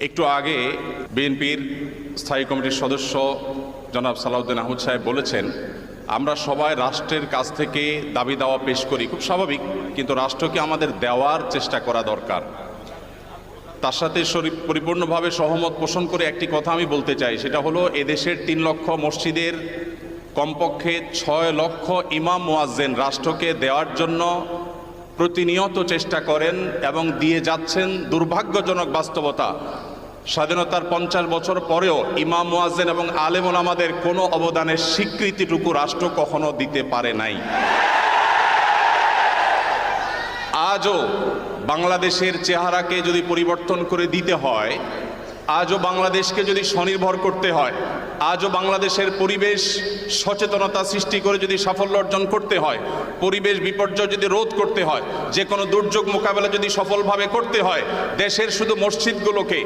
একটু আগে বিএনপির স্থায়ী কমিটির সদস্য জনাব সালাউদ্দিন আহমদ সাহেব বলেছেন, আমরা সবাই রাষ্ট্রের কাছ থেকে দাবি দাওয়া পেশ করি, খুব স্বাভাবিক, কিন্তু রাষ্ট্রকে আমাদের দেওয়ার চেষ্টা করা দরকার। তার সাথে পরিপূর্ণভাবে সহমত পোষণ করে একটি কথা আমি বলতে চাই, সেটা হলো এদেশের 3 লক্ষ মসজিদের কমপক্ষে 6 লক্ষ ইমাম মুয়াজ্জিন রাষ্ট্রকে দেওয়ার জন্য প্রতিনিয়ত চেষ্টা করেন এবং দিয়ে যাচ্ছেন। দুর্ভাগ্যজনক বাস্তবতা, স্বাধীনতার 50 বছর পরেও ইমাম মুয়াজ্জিন এবং আলেম ওলামাদের কোনো অবদানের স্বীকৃতিটুকু রাষ্ট্র কখনো দিতে পারে নাই। আজও বাংলাদেশের চেহারাকে যদি পরিবর্তন করে দিতে হয়, আজও বাংলাদেশকে যদি স্বনির্ভর করতে হয়, আজও বাংলাদেশের পরিবেশ সচেতনতা সৃষ্টি করে যদি সাফল্য অর্জন করতে হয়, পরিবেশ বিপর্যয় যদি রোধ করতে হয়, যে কোনো দুর্যোগ মোকাবেলা যদি সফলভাবে করতে হয়, দেশের শুধু মসজিদগুলোকে